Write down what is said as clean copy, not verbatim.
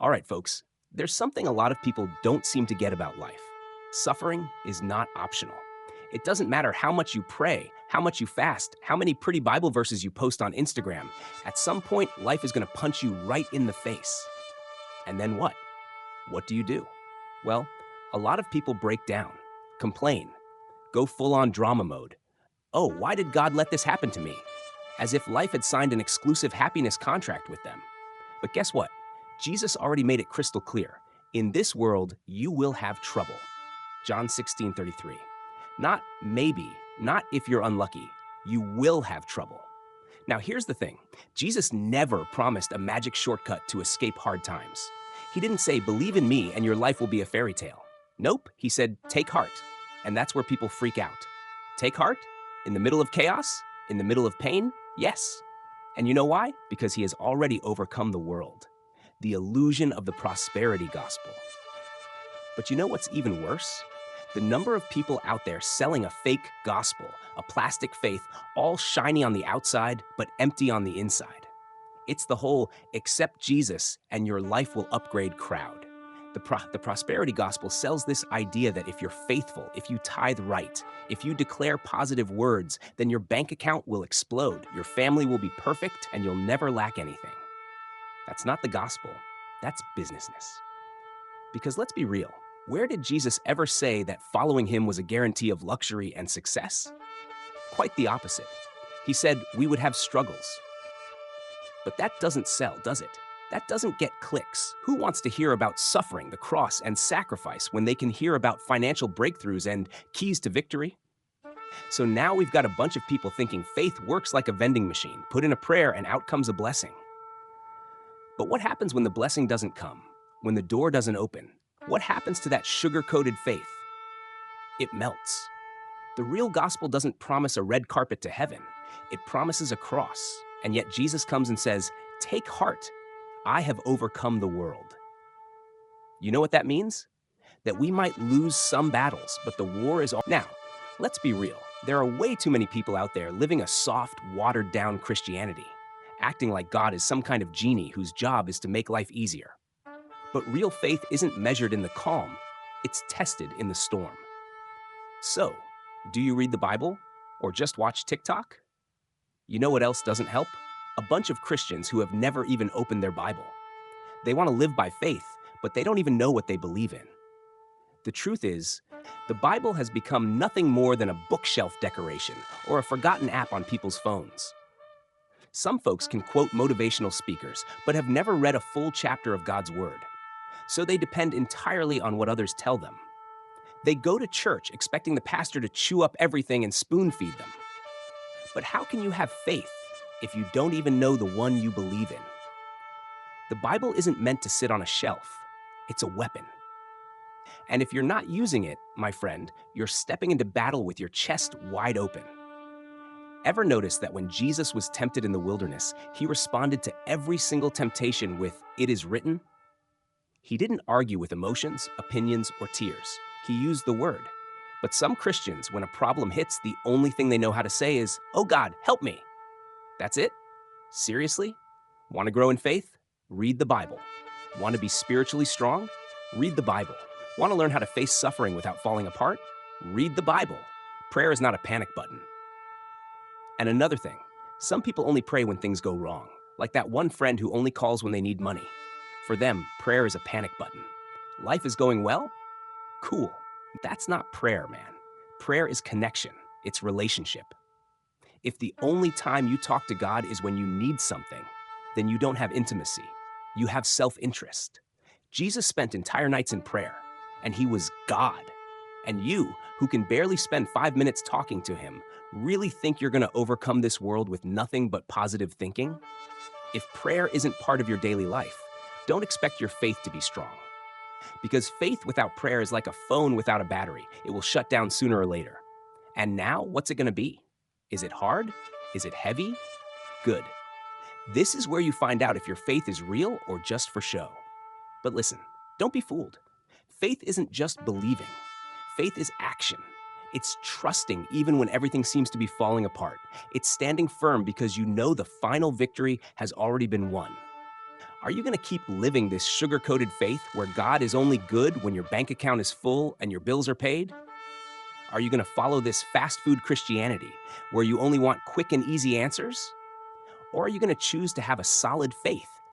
All right, folks, there's something a lot of people don't seem to get about life. Suffering is not optional. It doesn't matter how much you pray, how much you fast, how many pretty Bible verses you post on Instagram. At some point, life is going to punch you right in the face. And then what? What do you do? Well, a lot of people break down, complain, go full on drama mode. Oh, why did God let this happen to me? As if life had signed an exclusive happiness contract with them. But guess what? Jesus already made it crystal clear. In this world, you will have trouble. John 16:33. Not maybe, not if you're unlucky. You will have trouble. Now, here's the thing. Jesus never promised a magic shortcut to escape hard times. He didn't say, believe in me and your life will be a fairy tale. Nope, he said, take heart. And that's where people freak out. Take heart? In the middle of chaos? In the middle of pain? Yes. And you know why? Because he has already overcome the world. The illusion of the prosperity gospel. But you know what's even worse? The number of people out there selling a fake gospel, a plastic faith, all shiny on the outside, but empty on the inside. It's the whole accept Jesus and your life will upgrade crowd. The prosperity gospel sells this idea that if you're faithful, if you tithe right, if you declare positive words, then your bank account will explode, your family will be perfect, and you'll never lack anything. That's not the gospel. That's businessness. Because let's be real, where did Jesus ever say that following him was a guarantee of luxury and success? Quite the opposite. He said we would have struggles. But that doesn't sell, does it? That doesn't get clicks. Who wants to hear about suffering, the cross, and sacrifice when they can hear about financial breakthroughs and keys to victory? So now we've got a bunch of people thinking faith works like a vending machine. Put in a prayer and out comes a blessing. But what happens when the blessing doesn't come? When the door doesn't open? What happens to that sugar-coated faith? It melts. The real gospel doesn't promise a red carpet to heaven. It promises a cross. And yet Jesus comes and says, take heart. I have overcome the world. You know what that means? That we might lose some battles, but the war is all. Now, let's be real. There are way too many people out there living a soft, watered-down Christianity, acting like God is some kind of genie whose job is to make life easier. But real faith isn't measured in the calm, it's tested in the storm. So, do you read the Bible or just watch TikTok? You know what else doesn't help? A bunch of Christians who have never even opened their Bible. They want to live by faith, but they don't even know what they believe in. The truth is, the Bible has become nothing more than a bookshelf decoration or a forgotten app on people's phones. Some folks can quote motivational speakers, but have never read a full chapter of God's Word. So they depend entirely on what others tell them. They go to church expecting the pastor to chew up everything and spoon feed them. But how can you have faith if you don't even know the one you believe in? The Bible isn't meant to sit on a shelf. It's a weapon. And if you're not using it, my friend, you're stepping into battle with your chest wide open. Ever notice that when Jesus was tempted in the wilderness, he responded to every single temptation with, "It is written"? He didn't argue with emotions, opinions, or tears. He used the word. But some Christians, when a problem hits, the only thing they know how to say is, "Oh God, help me." That's it? Seriously? Want to grow in faith? Read the Bible. Want to be spiritually strong? Read the Bible. Want to learn how to face suffering without falling apart? Read the Bible. Prayer is not a panic button. And another thing, some people only pray when things go wrong, like that one friend who only calls when they need money. For them, prayer is a panic button. Life is going well? Cool. That's not prayer, man. Prayer is connection. It's relationship. If the only time you talk to God is when you need something, then you don't have intimacy. You have self-interest. Jesus spent entire nights in prayer, and he was God. And you, who can barely spend 5 minutes talking to him, really think you're going to overcome this world with nothing but positive thinking? If prayer isn't part of your daily life, don't expect your faith to be strong. Because faith without prayer is like a phone without a battery. It will shut down sooner or later. And now, what's it going to be? Is it hard? Is it heavy? Good. This is where you find out if your faith is real or just for show. But listen, don't be fooled. Faith isn't just believing. Faith is action. It's trusting even when everything seems to be falling apart. It's standing firm because you know the final victory has already been won. Are you going to keep living this sugar coated faith where God is only good when your bank account is full and your bills are paid? Are you going to follow this fast food Christianity where you only want quick and easy answers? Or are you going to choose to have a solid faith